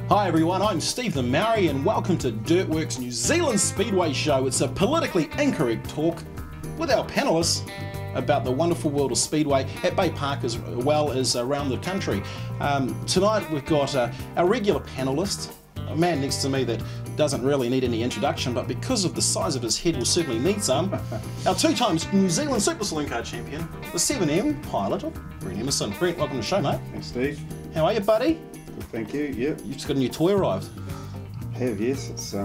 Hi everyone, I'm Steve the Maori and welcome to DirtWorX New Zealand Speedway Show. It's a politically incorrect talk with our panellists about the wonderful world of Speedway at Bay Park as well as around the country. Tonight we've got our regular panellist, a man next to me that doesn't really need any introduction, but because of the size of his head will certainly need some. Our 2 times New Zealand Super Saloon car champion, the 7M pilot of Brent Emerson. Brent, welcome to the show, mate. Thanks, Steve. How are you, buddy? Good, thank you. Yep. You've just got a new toy arrived. I have, yes. It's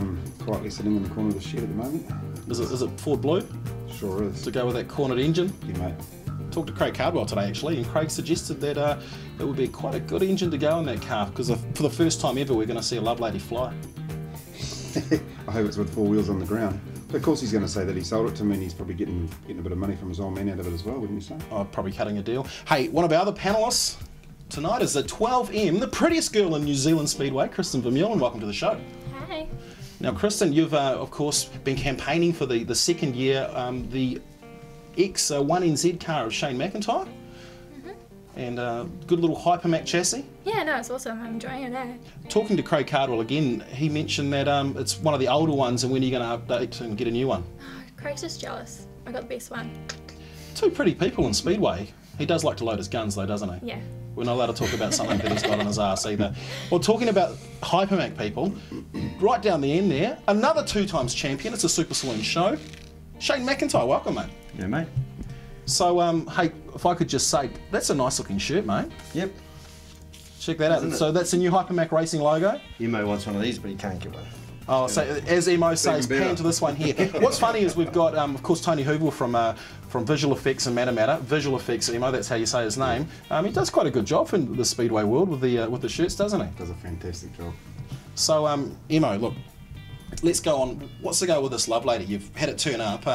quietly sitting in the corner of the shed at the moment. Is it Ford Blue? Sure is. To go with that cornered engine? Yeah, mate. Talked to Craig Cardwell today actually, and Craig suggested that it would be quite a good engine to go in that car because for the first time ever we're going to see a Lovelady fly. I hope it's with 4 wheels on the ground. But of course he's going to say that he sold it to me and he's probably getting a bit of money from his old man out of it as well, wouldn't you say? Oh, probably cutting a deal. Hey, one of our other panellists tonight is the 12M, the prettiest girl in New Zealand Speedway, Kristin Vermeulen. Welcome to the show. Hi. Now Kristin, you've of course been campaigning for the second year the X1NZ car of Shane McIntyre. And good little Hypermac chassis. Yeah, no, it's awesome. I'm enjoying it. Talking to Craig Cardwell again, he mentioned that it's one of the older ones, and when are you going to update and get a new one? Oh, Craig's just jealous. I got the best one. 2 pretty people in Speedway. He does like to load his guns though, doesn't he? Yeah. We're not allowed to talk about something that he's got on his arse either. Well, talking about Hypermac people, right down the end there, another 2 times champion. It's a Super Saloon show. Shane McIntyre, welcome, mate. Yeah, mate. So, hey, if I could just say, that's a nice looking shirt, mate. Yep. Check that out. So that's a new Hypermac Racing logo. Emo wants one of these, but he can't get one. Oh, so as Emo says, pan to this one here. What's funny is we've got, of course, Tony Hoover from Visual Effects and Matter. Visual Effects Emo, that's how you say his name. He does quite a good job in the Speedway world with the shirts, doesn't he? Does a fantastic job. So, Emo, look, let's go on. What's the go with this Lovelady? You've had it turn up.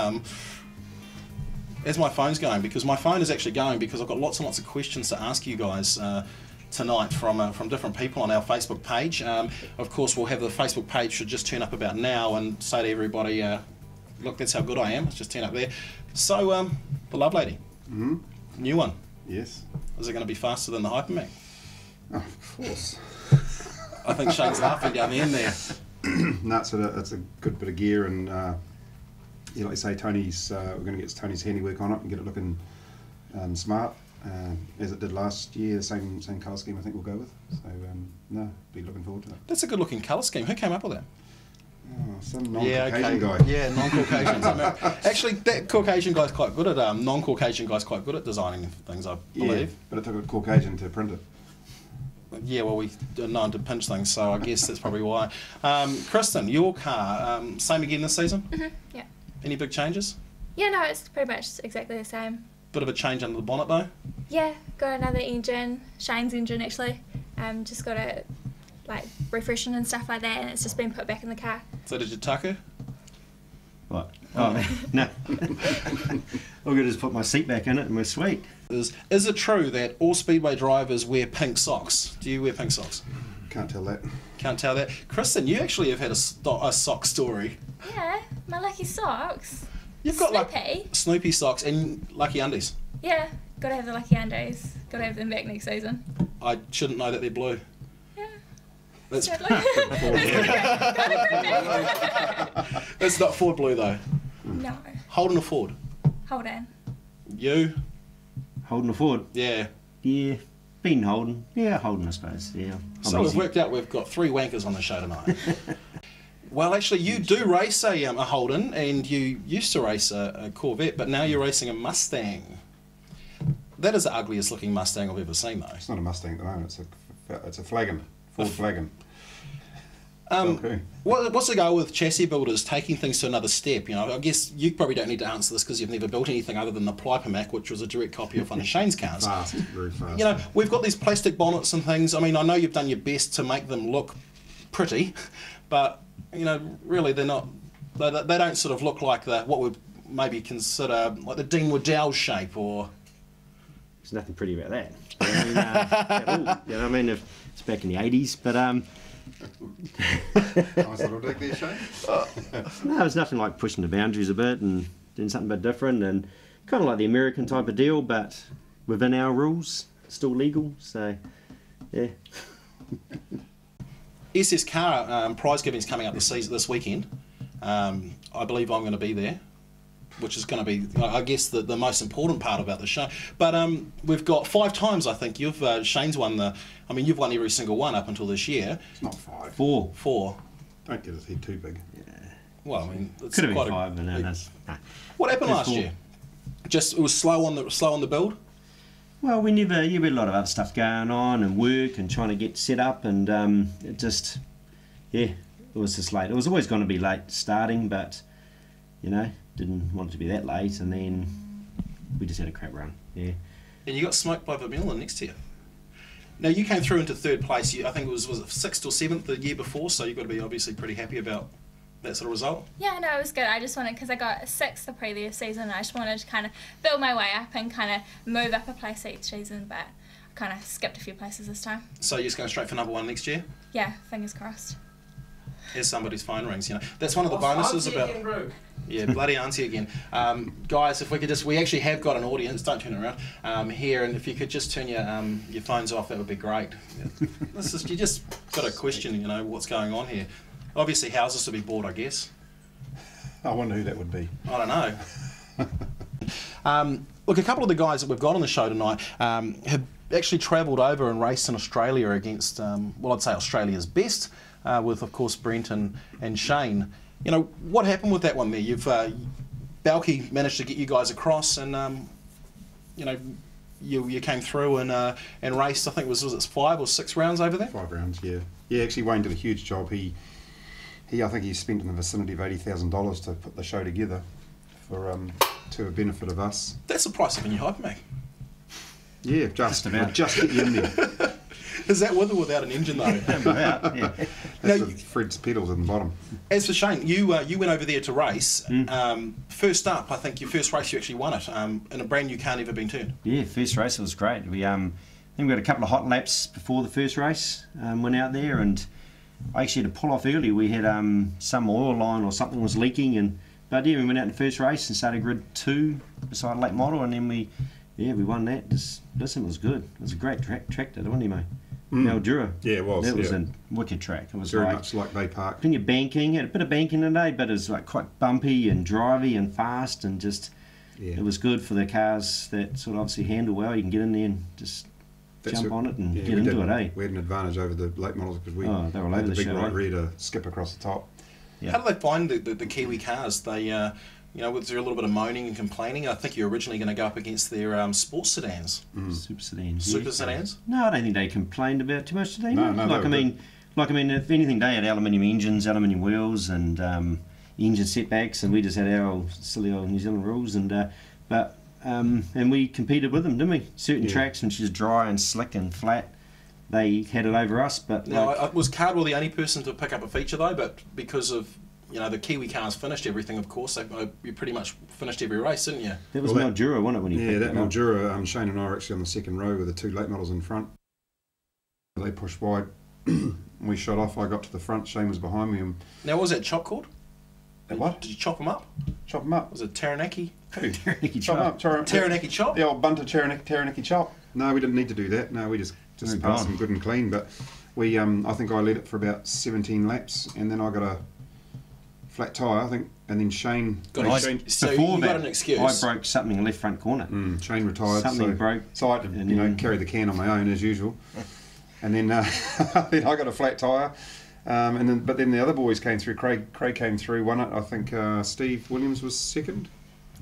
As my phone's going, because my phone is actually going because I've got lots and lots of questions to ask you guys tonight from different people on our Facebook page. Of course, we'll have the Facebook page should just turn up about now and say to everybody, look, that's how good I am. Let's just turn up there. So, the Lovelady, new one. Yes. Is it going to be faster than the Hypermac? Oh, of course. I think Shane's laughing down the end there. No, it's a good bit of gear and yeah, like you say, Tony's we're going to get Tony's handiwork on it and get it looking smart, as it did last year. Same colour scheme I think we'll go with. So no, be looking forward to it. That's a good looking colour scheme. Who came up with that? Oh, some non-Caucasian guy. Yeah, non-Caucasians. Actually, that Caucasian guy's quite good at non-Caucasian guy's quite good at designing things, I believe. Yeah, but it took a Caucasian to print it. Yeah, well, we are known to pinch things, so I guess that's probably why. Kristin, your car, same again this season? Yeah. Any big changes? Yeah, no, it's pretty much exactly the same. Bit of a change under the bonnet though? Yeah, got another engine, Shane's engine actually. Just got it like refreshing and stuff like that, and it's just been put back in the car. So did you tuck her? What? Oh, no. All good is put my seat back in it and we're sweet. Is it true that all Speedway drivers wear pink socks? Do you wear pink socks? Can't tell that. Can't tell that. Kristin, you actually have had a sock story. Yeah, my lucky socks. You've got Snoopy. like Snoopy socks and lucky undies. Yeah, gotta have the lucky undies. Gotta have them back next season. I shouldn't know that they're blue. Yeah. That's Sadly. It's not Ford blue though. No. Holding a Ford. Hold on. You? Holding a Ford? Yeah. Yeah. Been holding. Yeah, holding I suppose. Yeah. So we've worked out we've got 3 wankers on the show tonight. Well, actually, you do race a Holden, and you used to race a Corvette, but now you're racing a Mustang. That is the ugliest looking Mustang I've ever seen, though. It's not a Mustang at the moment. It's a flagon, Ford flagon. What's the goal with chassis builders taking things to another step? You know, I guess you probably don't need to answer this because you've never built anything other than the Hypermac, which was a direct copy of one of Shane's cars. Fast, very fast. You know, we've got these plastic bonnets and things. I mean, I know you've done your best to make them look pretty, but you know, really they're not. They don't sort of look like what we'd maybe consider like the Dean Waddell shape, or. There's nothing pretty about that. I mean, at all. You know, I mean, if it's back in the 80s, but Nice little dig there, Shane. no, there's nothing like pushing the boundaries a bit and doing something a bit different, and kind of like the American type of deal, but within our rules, still legal. So, yeah. SS Car prize giving is coming up this weekend. I believe I'm going to be there, which is going to be, I guess, the most important part about the show. But we've got 5 times, I think. Shane's won you've won every single one up until this year. It's not 5. 4. 4. Don't get his head too big. Yeah. Well, I mean, it's Could have quite been 5, but no, that's... What happened There's last 4. year? Just it was slow on the build. Well, you had a lot of other stuff going on and work and trying to get set up, and it just, it was just late. It was always going to be late starting, but didn't want it to be that late, and then we just had a crap run. Yeah. And you got smoked by Vermeulen next year. Now you came through into 3rd place. I think it was it 6th or 7th the year before, so you've got to be obviously pretty happy about that sort of result. Yeah, no, it was good. I just wanted, because I got 6th the previous season, and I just wanted to kind of build my way up and kind of move up a place each season, but I kind of skipped a few places this time. So you're just going straight for number 1 next year? Yeah, fingers crossed. As somebody's phone rings, that's one of the bonuses about... Yeah, bloody auntie again. Guys, if we could we actually have got an audience, don't turn around, here, and if you could just turn your phones off, that would be great. You just got a question, what's going on here. Obviously houses to be bought, I guess. I wonder who that would be. I don't know. Look, a couple of the guys that we've got on the show tonight have actually travelled over and raced in Australia against, I'd say Australia's best, with, of course, Brent and Shane. What happened with that one there? Balky managed to get you guys across, and you came through and raced. I think was it 5 or 6 rounds over there? 5 rounds, yeah. Yeah, actually Wayne did a huge job. I think he spent in the vicinity of $80,000 to put the show together for to the benefit of us. That's the price of a new Hypermac. Yeah, just get you in there. Is that with or without an engine though? Yeah. That's with Fred's pedals in the bottom. As for Shane, you went over there to race. First up, I think your first race you actually won it in a brand new car never been turned. Yeah, first race it was great. We I think we got a couple of hot laps before the first race. Went out there and I actually had to pull off early. We had some oil line or something was leaking, but we went out in the first race and started grid 2 beside a late model, and then we won that. Listen, it was good. It was a great track there, wasn't it, mate? Mildura. Yeah, it was. That was a wicked track. It was very much like Bay Park. Then your banking, had a bit of banking today, but it was like quite bumpy and drivey and fast, and just it was good for the cars that sort of obviously handle well. You can get in there and just jump on it and get into it, eh? We had an advantage over the late models because we they were all over had the big show, right rear to skip across the top. Yeah. How do they find the Kiwi cars? They was there a little bit of moaning and complaining? I think you're originally going to go up against their sports sedans. Super sedans. Super sedans? No, I don't think they complained about too much today. No, if anything, they had aluminium engines, aluminium wheels, and engine setbacks, and we just had our silly old New Zealand rules, and we competed with them, didn't we? Certain tracks, when she's dry and slick and flat, they had it over us. But now, was Cardwell the only person to pick up a feature though? But because of the Kiwi cars finished everything, of course. You pretty much finished every race, didn't you? That was Mildura, wasn't it, when you picked that it up? Mildura, Shane and I were actually on the second row with the 2 late models in front. They pushed wide. We shot off. I got to the front. Shane was behind me. Now, what was that chop called? What? Did you chop them up? Chop them up. Was it Taranaki? Taranaki chop. Taranaki chop? The old bunter Taranaki chop. No, we didn't need to do that. No, we just passed them good and clean. But we, I think I led it for about 17 laps, and then I got a flat tyre, I think, and then Shane... So you got an excuse. I broke something in the left front corner. Shane retired. Something broke. So I had to, carry the can on my own, as usual. And then, then I got a flat tyre. But then the other boys came through. Craig came through, won it. I think Steve Williams was second.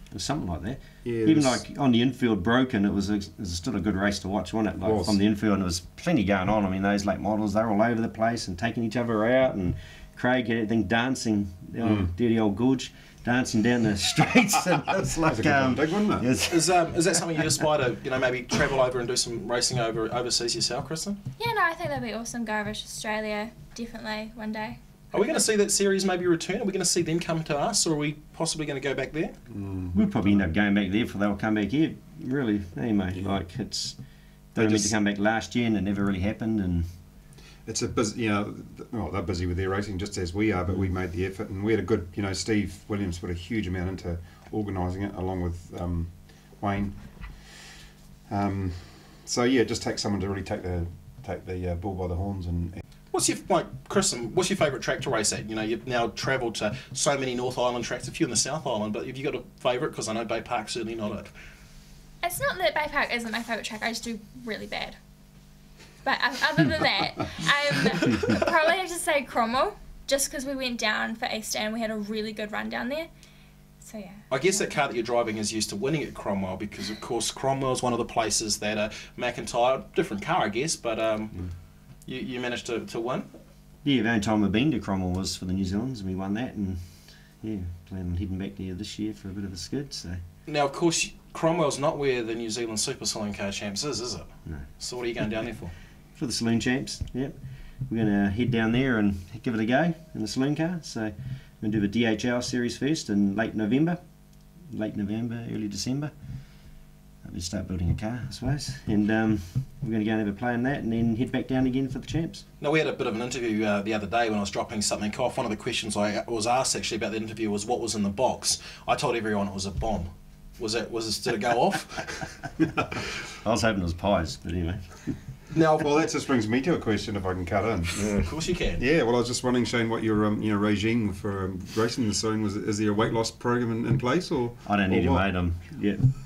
It was something like that. Yeah, even like on the infield broken, it was still a good race to watch, wasn't it? Like from the infield, and there was plenty going on. I mean, those late models, they were all over the place and taking each other out, and Craig had everything dancing, dirty old gorge, dancing down the streets. And it's like big one, wasn't it? Yes. Is that something you aspire to, maybe travel over and do some racing overseas yourself, Kristin? Yeah, no, I think that'd be awesome. Go over to Australia, definitely, one day. Are we going to see that series maybe return? Are we going to see them come to us, or are we possibly going to go back there? We'll probably end up going back there, for they'll come back here. Really, hey mate, like they were meant to come back last year, and it never really happened. And it's a busy, they're busy with their racing just as we are, but we made the effort, and we had a good, Steve Williams put a huge amount into organising it, along with Wayne. So yeah, it just takes someone to really take the bull by the horns and. What's your, like, Kristin, what's your favourite track to race at? You know, you've now travelled to so many North Island tracks, a few in the South Island, but have you got a favourite? Because I know Bay Park's certainly not it. It's not that Bay Park isn't my favourite track, I just do really bad. But other than that, probably have to say Cromwell, just because we went down for Easter and we had a really good run down there. So yeah. I guess that car that you're driving is used to winning at Cromwell, because of course Cromwell's one of the places that McIntyre, different car I guess, but you managed to win. Yeah, the only time we've been to Cromwell was for the New Zealanders, and we won that, and yeah, plan on heading back there this year for a bit of a skid. So now, of course, Cromwell's not where the New Zealand Super Saloon Car Champs is it? No. So what are you going down there for? For the Saloon Champs, yep. We're going to head down there and give it a go in the saloon car. So we're going to do the DHL series first in late November, early December. We'll start building a car, I suppose, and we're going to go and have a play in that, and then head back down again for the champs. Now, we had a bit of an interview the other day when I was dropping something off. One of the questions I was asked actually about the interview was what was in the box. I told everyone it was a bomb. Did it go off? I was hoping it was pies, but anyway. Now, well, that just brings me to a question, if I can cut in. Yeah. Of course you can. Yeah, well, I was just wondering, Shane, what your regime for racing the Saloon was. Is there a weight loss program in place, or I don't need a weight. I'm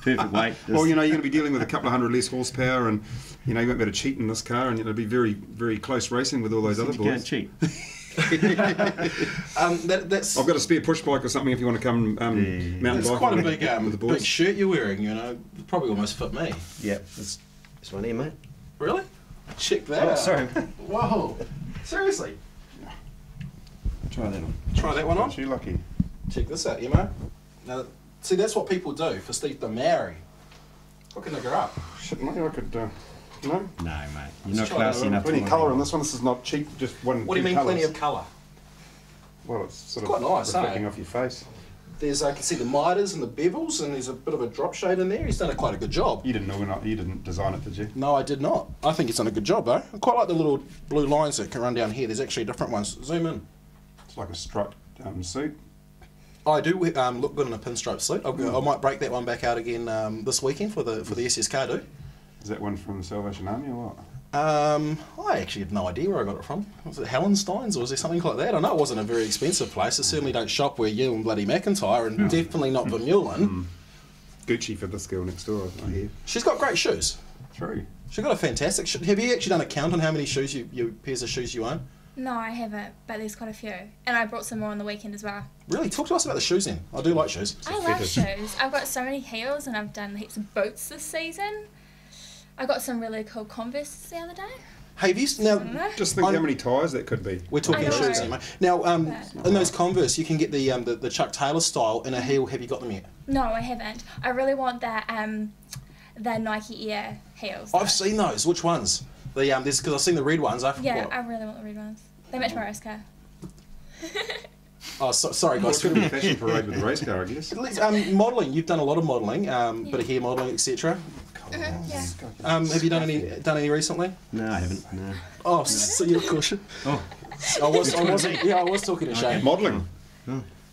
perfect weight. Well, you know, you're going to be dealing with a couple of hundred less horsepower, and you know you won't be able to cheat in this car, and it'll be very, very close racing with all those other boys. You can't cheat. That's. I've got a spare push bike or something if you want to come mountain bike. It's quite a big, with the boys. big shirt you're wearing. You know, probably almost fit me. Yep, this one here, mate. Really? Check that Oh, out. sorry. Whoa. Seriously? Try that on. Try that one on. Aren't you lucky? Check this out, Emma. Now, see, that's what people do for Steve the Maori. Hooking the nigger up. Shit, mate, I could. No? No, mate. You're not try classy that enough. Plenty of colour in this one. This is not cheap. Just one. What do you mean, plenty of colour? Well, it's sort It's of quite nice, reflecting eh? off your face. I can see the miters and the bevels, and there's a bit of a drop shade in there. He's done quite a good job. You didn't design it, did you? No, I did not. I think he's done a good job, though. I quite like the little blue lines that can run down here. There's actually different ones. Zoom in. It's like a striped suit. I do look good in a pinstripe suit. I might break that one back out again this weekend for the SSK do. Is that one from the Salvation Army or what? I actually have no idea where I got it from. Was it Hallenstein's or was there something like that? I know it wasn't a very expensive place. I certainly don't shop where you and bloody McIntyre, and definitely not Vermeulen. Gucci for this girl next door, I hear. She's got great shoes. True. She's got a fantastic have you actually done a count on how many shoes pairs of shoes you own? No, I haven't, but there's quite a few. And I brought some more on the weekend as well. Really? Talk to us about the shoes then. I do like shoes. I love shoes. I've got so many heels and I've done heaps of boots this season. I got some really cool Converse the other day. Hey, have you now? Just think how many tyres that could be. We're talking I know. shoes anyway. Now, in those Converse, you can get the Chuck Taylor style in a heel. Have you got them yet? No, I haven't. I really want the Nike Air heels. I've seen those. Which ones? Because I've seen the red ones. I Yeah, I really want the red ones. They match my race car. Oh, sorry guys. It's going to be a fashion parade with the race car, I guess. Modelling. You've done a lot of modelling, bit of hair modelling, etc. Yeah. Have you done any recently? No, I haven't. No. Oh, so you're caution. Oh. I was talking to Shane. Modelling.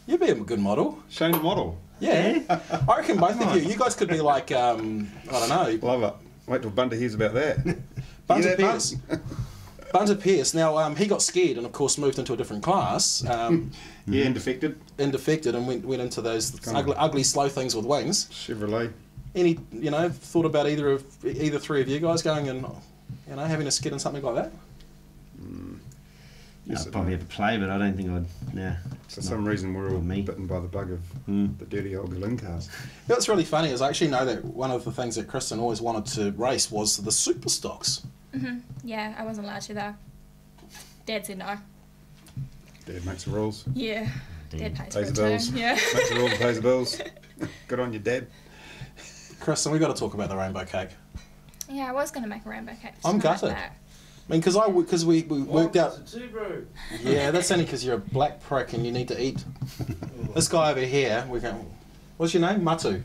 You'd be a good model. Shane the model. Yeah. I reckon both of you. You guys could be like, I don't know. Love it. Wait till Bunter hears about that. Bunter Pierce. Bunter Pierce. Now, he got scared and, of course, moved into a different class. Yeah, and defected. And went into those ugly, slow things with wings. Chevrolet. Any, thought about either three of you guys going and, having a skid in something like that? I'd probably have a play, but I don't think I'd. Nah. For some reason, we're all me. bitten by the bug of the dirty old Berlin cars. What's really funny is I actually know that one of the things that Kristin always wanted to race was the super stocks. Yeah, I wasn't allowed to though. Dad said no. Dad makes the rules. Yeah. Dad pays for Pays it the bills. too. Yeah. Makes the rules and pays the bills. Good on you, Dad. Kristin, we've got to talk about the rainbow cake. Yeah, I was going to make a rainbow cake. I'm gutted. I mean, because we worked out. Yeah, that's only because you're a black prick and you need to eat. This guy over here, we're going. What's your name? Matu.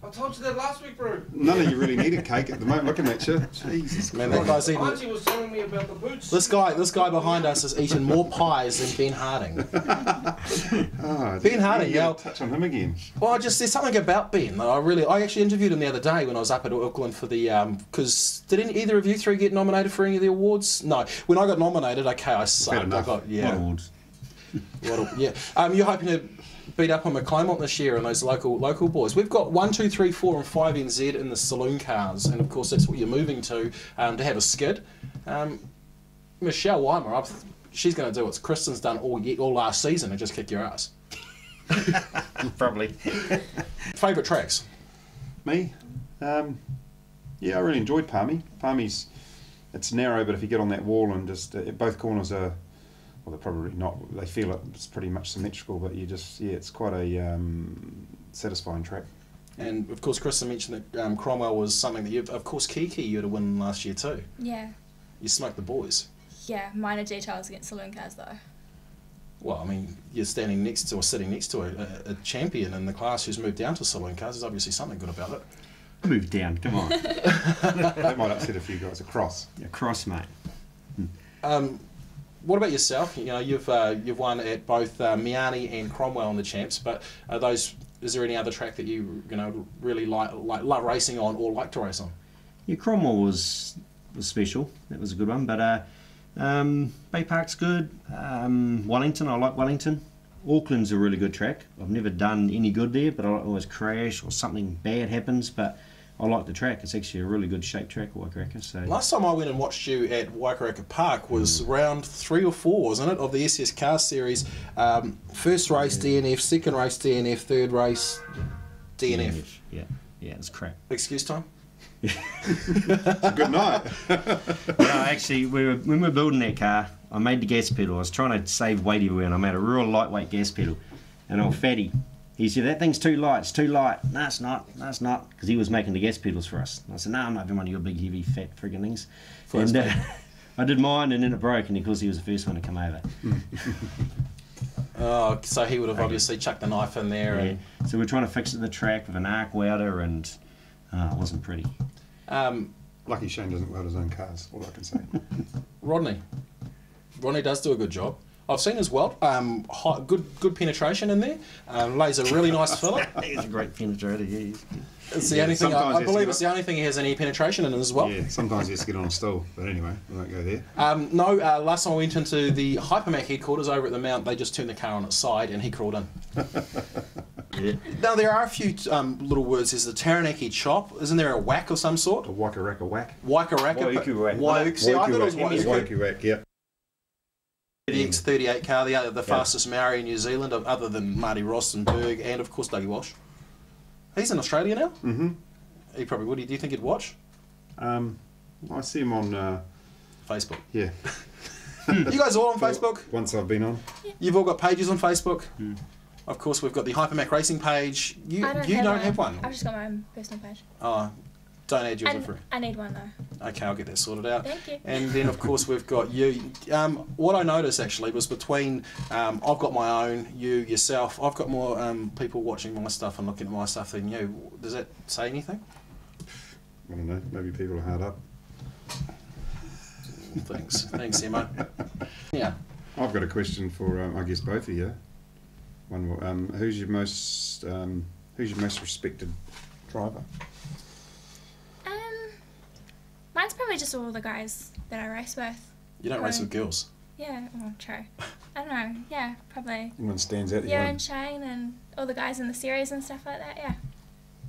I told you that last week, bro. None of you really needed cake at the moment. Looking at you, Jesus. Man, that guy's eating. Auntie was telling me about the boots. This guy behind us is eating more pies than Ben Harding. Oh, Ben Harding, you yeah. touch on him again. Well, there's something about Ben that I actually interviewed him the other day when I was up at Auckland for the because did either of you three get nominated for any of the awards? No. When I got nominated, okay, I sucked. enough. What awards? Yeah. You're hoping to beat up on McClymont this year and those local boys. We've got 1, 2, 3, 4 and 5 NZ in the Saloon cars, and of course that's what you're moving to have a skid. Michelle Weimer, she's going to do what Kristin's done all last season and just kick your ass. Probably. Favourite tracks? Me? Yeah, I really enjoyed Palmy. Palmy's, it's narrow, but if you get on that wall and just both corners are, well, they're probably not. They feel it's pretty much symmetrical, but it's quite a satisfying track. And of course, Kristin mentioned that Cromwell was something that of course, Kiki you had to win last year too. Yeah. You smoked the boys. Yeah, minor details against saloon cars though. Well, I mean, you're sitting next to a champion in the class who's moved down to saloon cars. There's obviously something good about it. Move down, come on. That might upset a few guys. A cross. Yeah, cross, mate. What about yourself? You know, you've won at both Miani and Cromwell in the champs, but is there any other track that you really like racing on or like to race on? Yeah, Cromwell was special. That was a good one. But Bay Park's good. Wellington, I like Wellington. Auckland's a really good track. I've never done any good there, but I always crash or something bad happens. But I like the track. It's actually a really good shaped track, Waikaraka. So last time I went and watched you at Waikaraka Park was round 3 or 4, wasn't it, of the SS Car Series? First race DNF, second race DNF, third race DNF. Yeah, it's crap. Excuse time? It's a good night. No, actually, when we were building that car, I made the gas pedal. I was trying to save weight everywhere, and I made a real lightweight gas pedal. And old Fatty, he said, that thing's too light, it's too light. No, it's not, because he was making the gas pedals for us. And I said, no, I'm not having one of your big, heavy, fat friggin' things. And I did mine, and then it broke, and of course he was the first one to come over. Oh, so he would have obviously chucked the knife in there. Yeah. So we're trying to fix it in the track with an arc welder, and it wasn't pretty. Lucky Shane doesn't weld his own cars, all I can say. Rodney does do a good job. I've seen his weld. Good penetration in there. Lays a really nice fillet. He's a great penetrator, yeah. It's the only thing, I believe it's the only thing he has any penetration in as well. Yeah, sometimes he has to get on a stool, but anyway, we won't go there. Last time I went into the Hypermac headquarters over at the Mount, they just turned the car on its side and he crawled in. Yeah. Now, there are a few little words. There's the Taranaki chop. Isn't there a whack of some sort? A Waikaraka whack. Waikaraka. See, I thought it was Waiku whack, yeah. The X38 car, the fastest Maori in New Zealand, other than Marty Rostenberg and, of course, Dougie Walsh. He's in Australia now? Mm-hmm. He probably would. Do you think he'd watch? I see him on... Facebook. Yeah. You guys all on Facebook? Once I've been on. You've all got pages on Facebook? Of course, we've got the Hypermac Racing page. You don't have one? I've just got my own personal page. Oh, don't add yours for free. I need one though. Okay, I'll get that sorted out. Thank you. And then, of course, we've got you. What I noticed actually was between I've got my own, yourself. I've got more people watching my stuff and looking at my stuff than you. Does that say anything? I don't know. Maybe people are hard up. Thanks, Emma. Yeah. I've got a question for I guess both of you. One more. Who's your most respected driver? Mine's probably just all the guys that I race with. You don't race with girls? Yeah, well, true. I don't know, yeah, probably. Anyone stands out? Yeah, and Shane and all the guys in the series and stuff like that, yeah.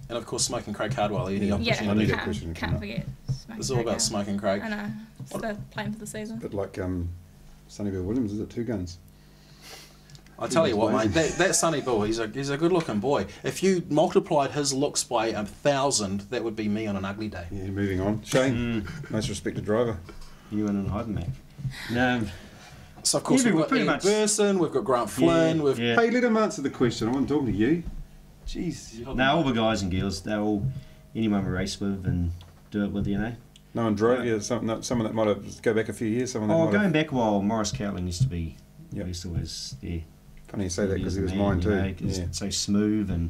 And of course, Smoking Craig Hardwell, any opportunity. I knew that question can't forget Smoking It's all about Smoking Craig. I know, it's the plan for the season. A bit like Sonny Bill Williams, is it? Two guns. I tell you what, mate, that Sonny Bill, he's a good-looking boy. If you multiplied his looks by 1,000, that would be me on an ugly day. Yeah, moving on. Shane, most respected driver. You and an Hypermac. No. So of course we've got Emerson, we've got Grant Flynn. Hey, let him answer the question. I wasn't talking to you. Jeez. No, all the guys and girls, they're all anyone we race with and do it with, you know. No one drove you? Someone that might have go back a few years. Going back a while, Morris Cowling used to be. Yep. He used to always Funny you say that because he was mine too. It's so smooth and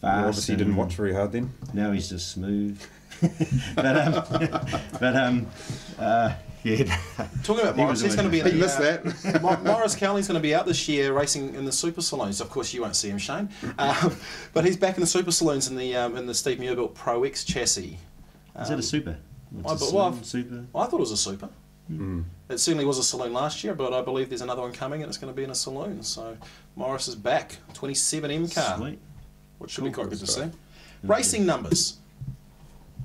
fast. Obviously, you didn't watch very hard then. Now he's just smooth. Yeah. Talking about Morris, he's going to be in You the, missed that. Morris Cowley's going to be out this year racing in the Super Saloons. Of course, you won't see him, Shane, but he's back in the Super Saloons in the Steve Muir-built Pro X chassis. Is that a super? Super. I thought it was a Super. Mm. It certainly was a Saloon last year, but I believe there's another one coming, and it's going to be in a Saloon. So Morris is back, 27M car, Sweet. which should be quite good to see. stuff. Racing numbers.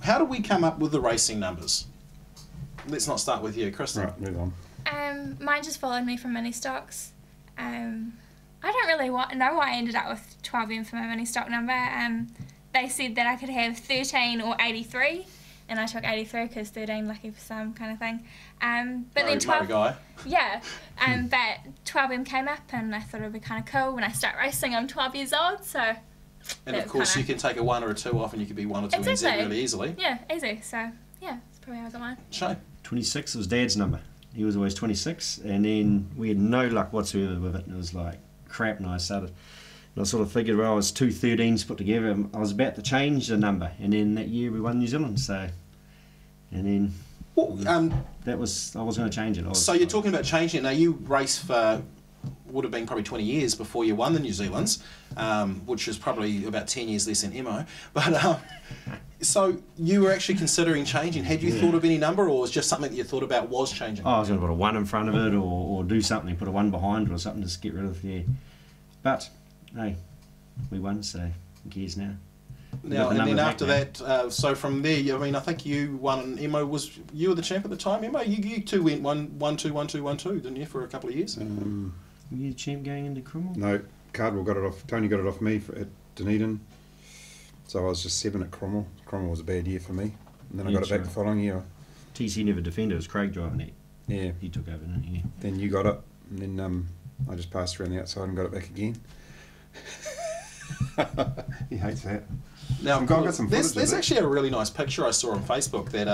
How do we come up with the racing numbers? Let's not start with you, Kristin. Right, move on. Mine just followed me from mini stocks. I don't really know why I ended up with 12M for my mini stock number. They said that I could have 13 or 83, and I took 83 because 13 lucky for some kind of thing. But then 12, guy. yeah. But 12M came up, and I thought it would be kind of cool when I start racing. I'm 12 years old, so. And of course, you can take a 1 or a 2 off, and you could be 1 or 2 NZ Exactly. really easily. Yeah, easy. So yeah, that's probably how I got mine. Shane. 26 was Dad's number. He was always 26, and then we had no luck whatsoever with it. It was like crap, and I started. And I sort of figured, well, I was 2 13s put together. And I was about to change the number, and then that year we won New Zealand. So, and then Well, that was I was going to change it. so you're talking about changing it. Now, you raced for, would have been probably 20 years before you won the New Zealands, which is probably about 10 years less than Emo. But so you were actually considering changing. Had you thought of any number, or was just something that you thought about was changing? Oh, I was going to put a 1 in front of it, or do something, put a 1 behind it, or something to get rid of. Yeah, but hey, we won, so who cares now? Now, the and then number after back that, so from there, I mean, I think you won, and Emo you were the champ at the time, Emo? You two went 1-2, 1-2, 1-2, didn't you, for a couple of years? Were you the champ going into Cromwell? No, Cardwell got it off. Tony got it off me at Dunedin. So I was just 7 at Cromwell. Cromwell was a bad year for me. And then I Yeah, got it back sure. the following year. TC never defended, it was Craig driving it. Yeah. He took over, didn't he? Then you got it. And then I just passed around the outside and got it back again. He hates that. Now, I've got some footage there's of it. actually a really nice picture I saw on Facebook that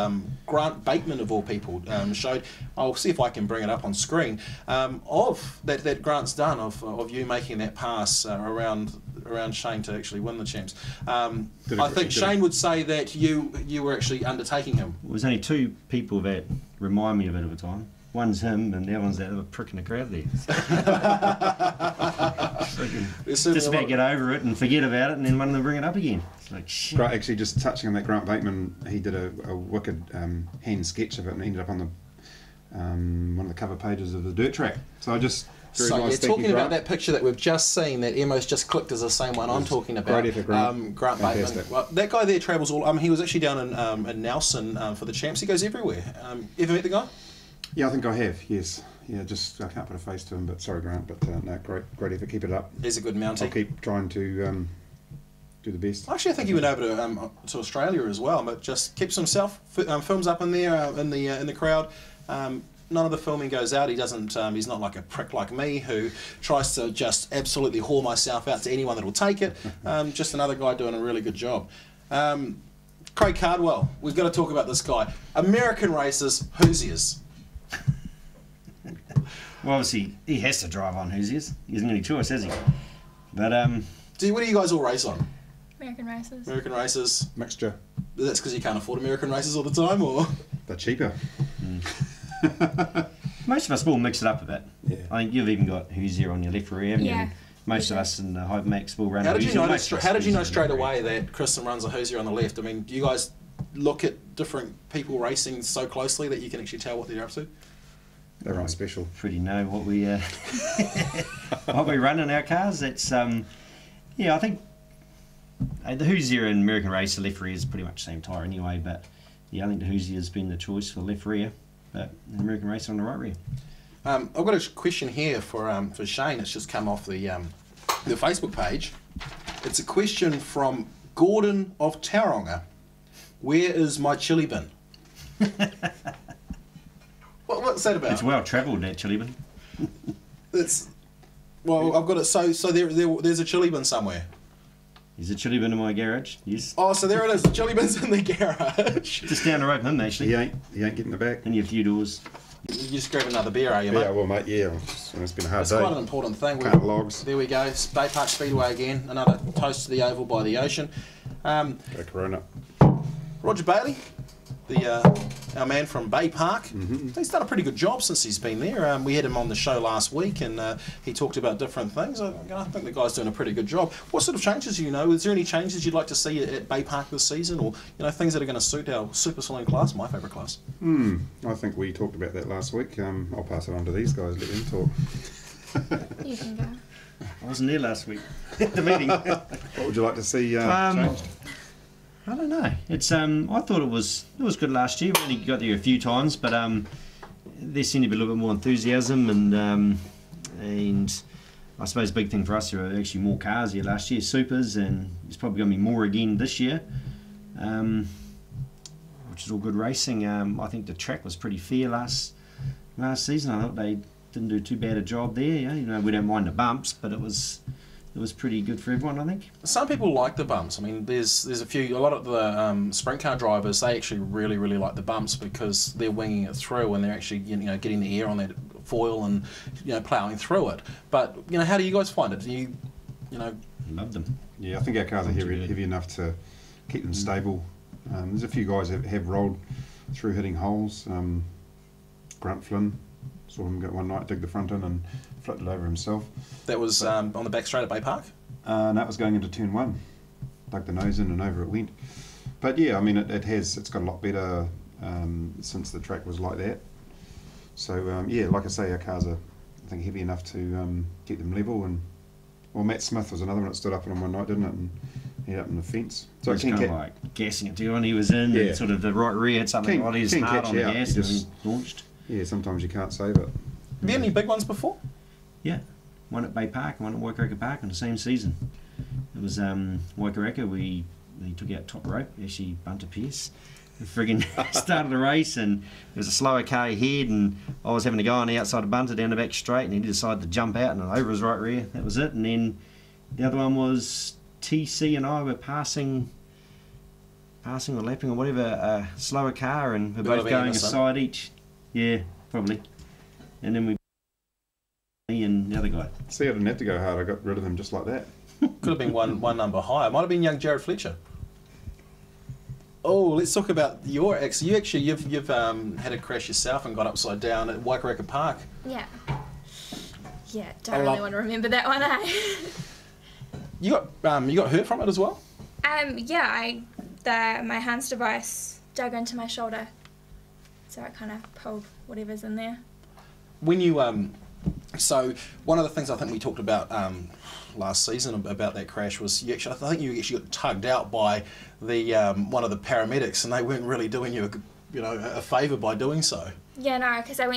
Grant Bateman, of all people, showed. I'll see if I can bring it up on screen, of that Grant's done of you making that pass around Shane to actually win the champs. I think Shane would say that you were actually undertaking him. Well, there's only 2 people that remind me of it at a time. One's him, and the other one's that other prick in the crowd there. Just about get over it and forget about it, and then one of them bring it up again. It's like, shit. Actually, just touching on that, Grant Bateman, he did a wicked hand sketch of it and ended up on the one of the cover pages of the Dirt Track. So I just... Very So nice, you're thank you, talking about Grant. that picture that we've just seen that Emo's just clicked as the same one I'm talking about. great effort, Grant. Grant Bateman. Fantastic. Well, that guy there travels all. He was actually down in Nelson for the champs. He goes everywhere. Ever met the guy? Yeah, I think I have, yes. Yeah, just I can't put a face to him, but sorry, Grant. But no, great effort. Keep it up. He's a good mountie. I'll keep trying to do the best. Actually, I think he went over to Australia as well, but just keeps himself films up in there in the crowd. None of the filming goes out. He doesn't. He's not like a prick like me who tries to just absolutely whore myself out to anyone that will take it. Just another guy doing a really good job. Craig Cardwell. We've got to talk about this guy. American races, Hoosiers. Well, obviously, he has to drive on Hoosiers. He hasn't got any choice, has he? But, What do you guys all race on? American races. American races. Mixture. That's because you can't afford American races all the time, or? They're cheaper. most of us will mix it up a bit. Yeah. I think you've even got Hoosier on your left rear, haven't you? Yeah. And most of us in the Hypermac will run How did you Hoosier. know? Most of us How did you know Hoosier straight on the rear. away that Kristin runs a Hoosier on the left? I mean, do you guys look at different people racing so closely that you can actually tell what they're up to? They're on special. Pretty know what we what we run in our cars. That's yeah, I think the Hoosier and American race, the left rear is pretty much the same tyre anyway. But yeah, I think the Hoosier has been the choice for the left rear, but the American race on the right rear. I've got a question here for Shane. It's just come off the Facebook page. It's a question from Gordon of Tauranga. Where is my chili bin? What's that about? It's well travelled, that chili bin. It's well, I've got it. So there's a chili bin somewhere. There's a chili bin in my garage. Yes. Oh, so there it is. The chili bin's in the garage. Just down the road from him, actually. He ain't getting the back. And you have a few doors. You just grab another beer, are you, mate? Yeah, well, mate, yeah. It's been a hard It's day. quite an important thing. Can't logs. There we go. Bay Park Speedway again. Another toast to the oval by the ocean. Go Corona. Roger Bailey, our man from Bay Park. He's done a pretty good job since he's been there. We had him on the show last week, and he talked about different things. I think the guy's doing a pretty good job. What sort of changes do you know? Is there any changes you'd like to see at Bay Park this season, or things that are going to suit our Super Saloon class, my favourite class? I think we talked about that last week. I'll pass it on to these guys. Let them talk. You can go. I wasn't there last week at the meeting. What would you like to see changed? I don't know. It's I thought it was good last year. We only got there a few times, but there seemed to be a little bit more enthusiasm, and I suppose the big thing for us, there are actually more cars here last year, supers, and there's probably going to be more again this year, which is all good racing. I think the track was pretty fair last season. I thought they didn't do too bad a job there. We don't mind the bumps, but it was pretty good for everyone, I think. Some people like the bumps. I mean, there's a lot of the sprint car drivers, they actually really, really like the bumps because they're winging it through and they're actually getting the air on that foil and ploughing through it. But how do you guys find it? Do you love them? Yeah, I think our cars are heavy enough to keep them stable. There's a few guys that have rolled through hitting holes. Grant Flynn saw him go one night, dig the front in and flipped it over himself. That was on the back straight at Bay Park? And that was going into turn 1. Dug the nose in and over it went. But yeah, I mean, it's got a lot better since the track was like that. So yeah, like I say, our cars are, I think, heavy enough to keep them level. And well, Matt Smith was another one that stood up on him one night, didn't it? And he hit up in the fence. So it's kind of like gassing it too, and he was in, and sort of the right rear had something while he's hard on the gas and he launched. Yeah, sometimes you can't save it. Have you had any big ones before? Yeah, one at Bay Park, one at Waikaraka Park in the same season. It was Waikaraka. He took out top rope, actually bunted Pierce. Friggin' started the race, and there was a slower car ahead, and I was having to go on the outside of bunter down the back straight, and he decided to jump out and over his right rear. That was it. And then the other one was TC and I were passing or lapping or whatever a slower car, and we're both going a side each. Yeah, probably. And then me and the other guy. See, I didn't have to go hard. I got rid of them just like that. Could have been one number higher. Might have been young Jared Fletcher. Oh, let's talk about your ex. You've had a crash yourself and got upside down at Waikaraka Park. Yeah. Yeah, don't really want to remember that one, eh? You got hurt from it as well? Yeah, my hands device dug into my shoulder, so I kind of pulled whatever's in there. When you so one of the things I think we talked about last season about that crash was I think you actually got tugged out by the one of the paramedics, and they weren't really doing you a favour by doing so. Yeah, no, because they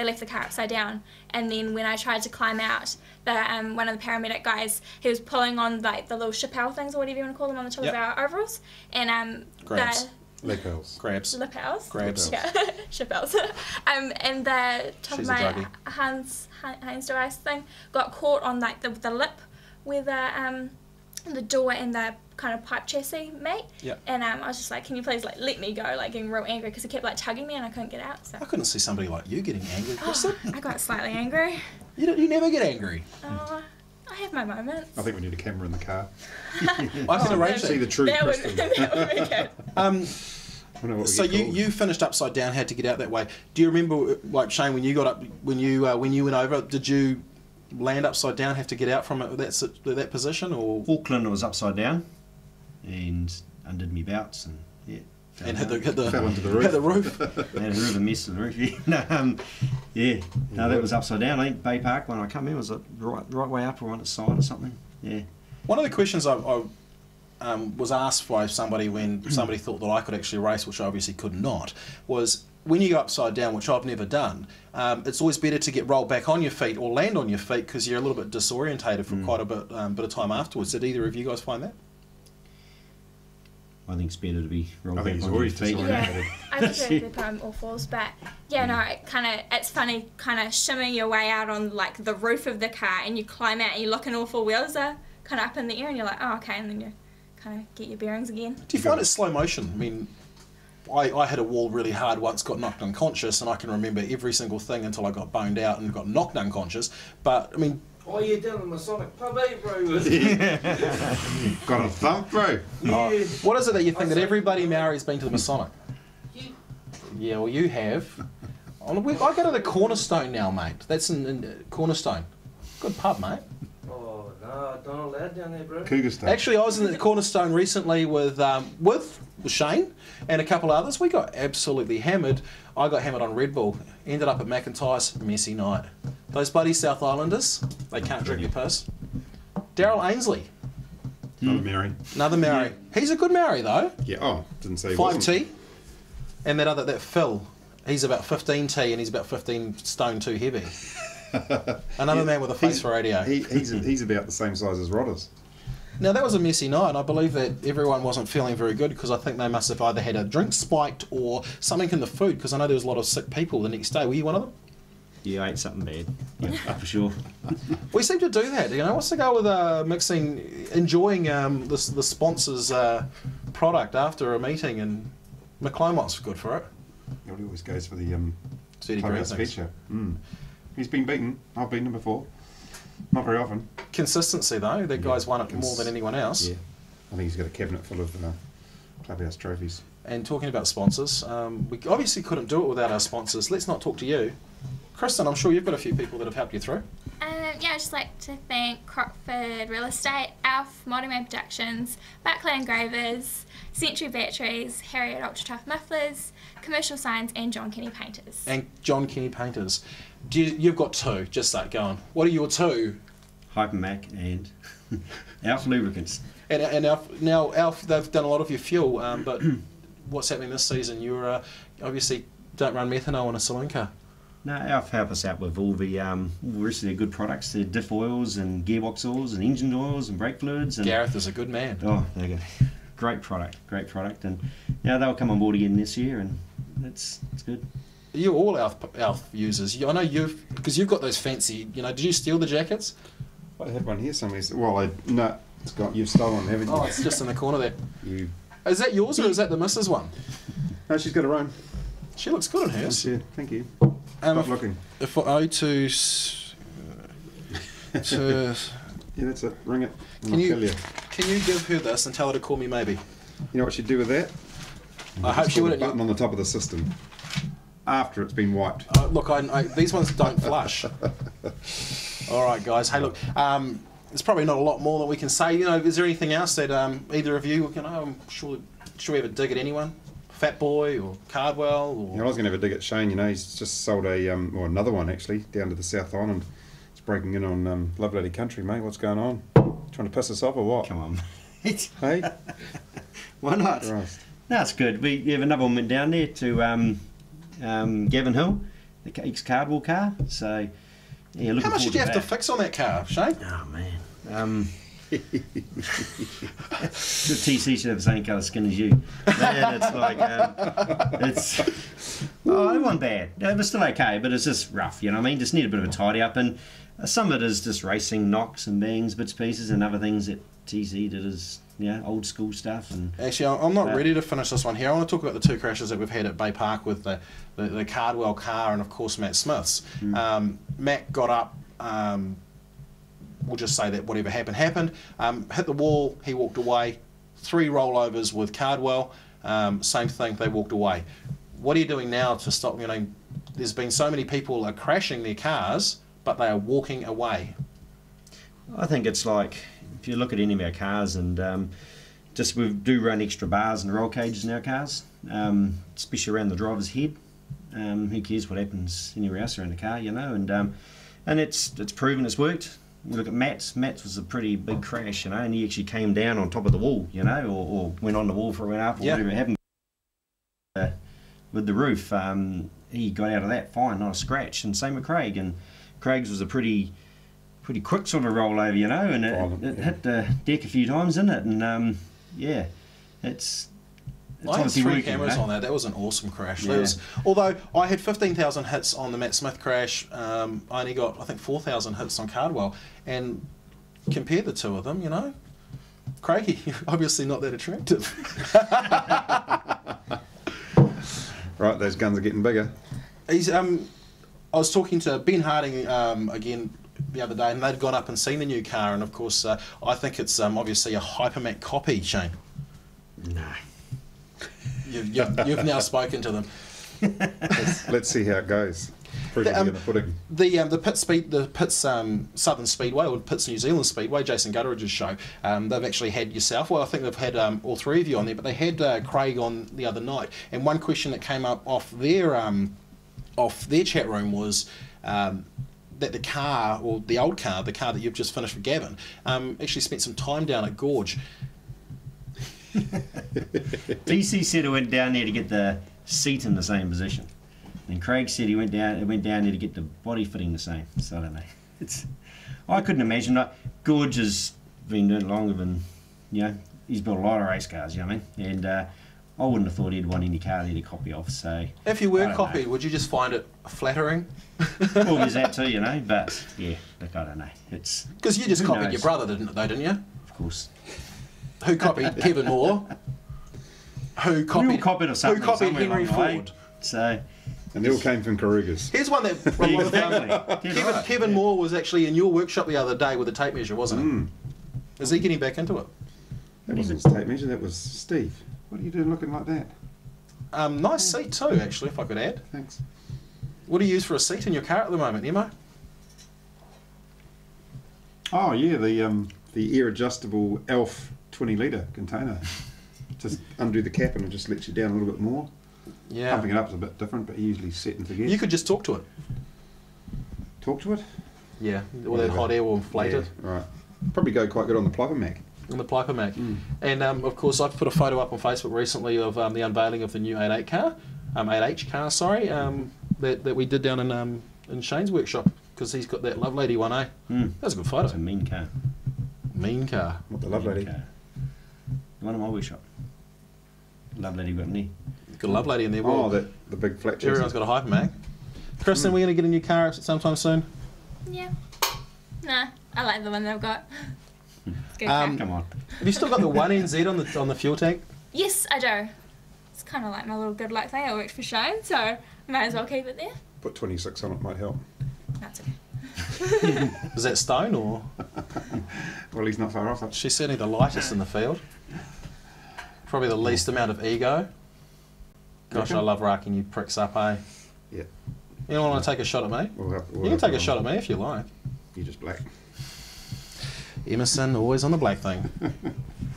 left the car upside down, and then when I tried to climb out, one of the paramedic guys, he was pulling on like the little Chappelle things or whatever you want to call them on the top of our overalls, and Grabs. Lapels. Grabs. Lapels? Grabs. Yeah, Chappelles. And the top of my hands device thing got caught on like the lip where the door and the kind of pipe chassis mate. Yeah. And I was just like, can you please like let me go, like getting real angry because he kept like tugging me and I couldn't get out. So I couldn't see somebody like you getting angry, Kristin. I got slightly angry. You never get angry. I have my moments. I think we need a camera in the car. I can arrange that. See the true Kristin. That would be good. So you finished upside down, had to get out that way. Do you remember, like Shane, when you got up, when you went over, did you land upside down, have to get out from that position, or? Auckland was upside down, and undid me bouts, and yeah. And fell into the roof. Hit the roof. Had a bit of a mess in the roof. No, that was upside down. I think Bay Park when I come in was the right way up or on its side or something. Yeah. One of the questions I was asked by somebody when somebody thought that I could actually race, which I obviously could not, was when you go upside down, which I've never done, it's always better to get rolled back on your feet or land on your feet because you're a little bit disorientated for quite a bit of time afterwards. Did either of you guys find that? I think it's better to be rolled back he's on your feet. Yeah, I prefer to be all fours, but yeah, no, it's funny, kind of shimmying your way out on like the roof of the car, and you climb out and you look and all four wheels are kind of up in the air, and you're like, oh, okay, and then you kind of get your bearings again. Do you find it slow motion? I mean, I hit a wall really hard once, got knocked unconscious, and I can remember every single thing until I got boned out and got knocked unconscious. But I mean, Oh, yeah, down in the Masonic pub, eh, bro? Got a thump, bro. Yeah. what is it that you think I that say- everybody Maori's been to the Masonic? Yeah, well, you have. I go to the Cornerstone now, mate. That's in Cornerstone. Good pub, mate. Oh, no, don't allow down there, bro. Cougar stuff. Actually, I was in the Cornerstone recently with Shane and a couple others. We got absolutely hammered. I got hammered on Red Bull. Ended up at McIntyre's. Messy night. Those bloody South Islanders, they can't drink your piss. Daryl Ainsley, Another Mary. another Maori. He's a good Maori though. Yeah. Oh, didn't say he wasn't. 5T. And that Phil, he's about 15T and he's about 15 stone too heavy. Another man with a face for radio. He's about the same size as Rodders. Now that was a messy night, and I believe that everyone wasn't feeling very good because I think they must have either had a drink spiked or something in the food, because I know there was a lot of sick people the next day. Were you one of them? Yeah, I ate something bad. Yeah, for sure. We seem to do that, you know. What's the go with enjoying the sponsor's product after a meeting, and McClomont's good for it. He always goes for the Dirty clubhouse greens. feature. He's been beaten. I've beaten him before. Not very often. Consistency though, that guy's won it more Cons- than anyone else. Yeah. I think he's got a cabinet full of clubhouse trophies. And talking about sponsors, we obviously couldn't do it without our sponsors. Let's not talk to you. Kristin, I'm sure you've got a few people that have helped you through. Yeah, I'd just like to thank Crockford Real Estate, Alf, Maori Man Productions, Buckland Engravers, Century Batteries, Harriet Ultra Tough Mufflers, Commercial Signs, and John Kenny Painters. And John Kenny Painters. You've got two, just start going. What are your two? Hypermac and Alf Lubricants. And Alf, now Alf, they've done a lot of your fuel, but what's happening this season? You're obviously don't run methanol in a saloon car. No, Alf help us out with all the rest of their good products, their diff oils and gearbox oils and engine oils and brake fluids. And Gareth is a good man. oh, they're good. Great product, and yeah, they'll come on board again this year, and it's good. You're all Alf users. I know because you've got those fancy. Did you steal the jackets? I had one here somewhere. Well, no, it's got. You've stolen, haven't you? Oh, it's just in the corner there. You. Is that yours or is that the missus one? No, she's got her own. She looks good in hers. Yeah, thank you. Stop looking. If I owe to Yeah, that's it. Ring it. And Can I'll you- tell you. can you give her this and tell her to call me maybe? You know what she'd do with that? I hope she Put a wouldn't. button on the top of the system after it's been wiped. Look, these ones don't flush. All right, guys. Hey, look. There's probably not a lot more that we can say. Is there anything else that either of you? I'm sure. Should we have a dig at anyone? Fat Boy or Cardwell? Or... You know, I was going to have a dig at Shane. He's just sold or another one actually down to the South Island. It's breaking in on Love Lady Country, mate. What's going on? Trying to piss us off or what? Come on, mate. Hey, Why not? Christ. No, it's good. We have another one went down there to Gavin Hill, the ex-Cardwell car. So yeah, looking How much forward did you have to that. fix on that car, Shane? Oh man. The TC should have the same colour skin as you. Man, it's like it wasn't bad. It was still okay, but it's just rough. You know what I mean? Just need a bit of a tidy up, and some of it is just racing knocks and bangs, bits pieces, and other things that TC did is old school stuff. And Actually, I'm not ready to finish this one here. I want to talk about the two crashes that we've had at Bay Park with the Cardwell car and, of course, Matt Smith's. Matt got up, we'll just say that whatever happened, hit the wall, he walked away. 3 rollovers with Cardwell, same thing, they walked away. What are you doing now to stop, there's been so many people are crashing their cars, but they are walking away. I think it's like, if you look at any of our cars, and just we do run extra bars and roll cages in our cars, especially around the driver's head. Who cares what happens anywhere else around the car, and it's proven it's worked. You look at Matt's was a pretty big crash, and he actually came down on top of the wall, or went on the wall for a went up, or whatever happened with the roof. He got out of that fine, not a scratch, and same with Craig. And Craig's was a pretty quick sort of rollover, and it hit the deck a few times, didn't it? And it's I had obviously 3 working, cameras on that. That was an awesome crash. Yeah. Although I had 15,000 hits on the Matt Smith crash, I only got, I think, 4,000 hits on Cardwell. And compare the two of them, Craigie, obviously not that attractive. Right, those guns are getting bigger. He's I was talking to Ben Harding again the other day, and they'd gone up and seen the new car, and of course I think it's obviously a Hypermac copy, Shane. No. You've now spoken to them. Let's see how it goes. Proof in the pudding. The Pitts Southern Speedway, or Pitts New Zealand Speedway, Jason Gutteridge's show, they've actually had yourself, well I think they've had all three of you on there, but they had Craig on the other night, and one question that came up off their chat room was that the car, or the old car, the car that you've just finished with Gavin, actually spent some time down at Gorge. PC said he went down there to get the seat in the same position, and Craig said he went down there to get the body fitting the same. So I don't know. I couldn't imagine. Gorge has been doing it longer than, he's built a lot of race cars. You know what I mean? And I wouldn't have thought he'd want any car there to copy off. So if you were copied, would you just find it flattering? Well, there's that too, But yeah, look, I don't know. It's because you just copied your brother, didn't you? Of course. Who copied Kevin Moore? Who copied Henry Ford? So, and they all came from Karugas. Here's one that Kevin Moore was actually in your workshop the other day with a tape measure, wasn't he? Is he getting back into it? That wasn't his tape measure, that was Steve. What are you doing looking like that? Nice seat too, actually, if I could add. Thanks. What do you use for a seat in your car at the moment, Emo? Oh yeah, the air adjustable ELF 20 litre container. Just undo the cap and it just lets you down a little bit more. Yeah. Pumping it up is a bit different, but you usually set and forget. You could just talk to it. Talk to it? Yeah, all that hot air will inflate it. Right. Probably go quite good on the Hypermac. On the Hypermac. And of course, I've put a photo up on Facebook recently of the unveiling of the new 8.8 car, 8H car, sorry, that we did down in Shane's workshop, because he's got that Love Lady one, eh? That was a good photo. It's a mean car. Mean car. What, the Love Lady? The one in my workshop. Love Lady got in there. Got a Love Lady in there. Well, the big flat chassis. Everyone's got a Hypermac. Kristin, we're going to get a new car sometime soon? Yeah. Nah, I like the one they've got. It's a good car. Come on. Have you still got the 1NZ on the fuel tank? Yes, I do. It's kind of like my little good luck thing. I worked for Shane, so might as well keep it there. Put 26 on it, might help. That's okay. Is that Stone or? Well, he's not far off it. She's certainly the lightest in the field. Probably the least amount of ego. Gosh, I love racking you pricks up, eh? Yeah. You don't want to take a shot at me? You can take a shot at me if you like. You're just black. Emerson, always on the black thing.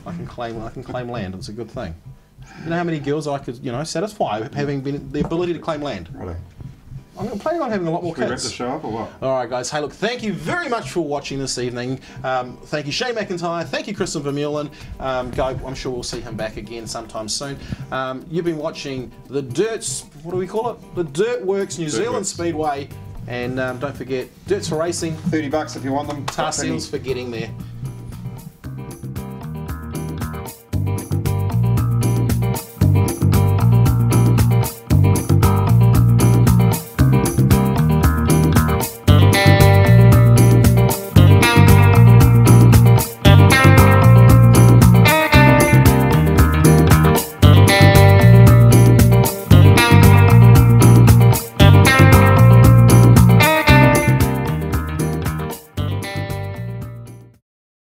I can claim land. It's a good thing. You know how many girls I could, satisfy having the ability to claim land. Righto. I'm planning on having a lot more Should we wrap kids. the show up or what? All right, guys. Hey, look, thank you very much for watching this evening. Thank you, Shane McIntyre. Thank you, Kristin Vermeulen. I'm sure we'll see him back again sometime soon. You've been watching the what do we call it? The DirtWorX New Zealand Speedway. And don't forget, Dirts for Racing. $30 if you want them. Tar Seals for getting there.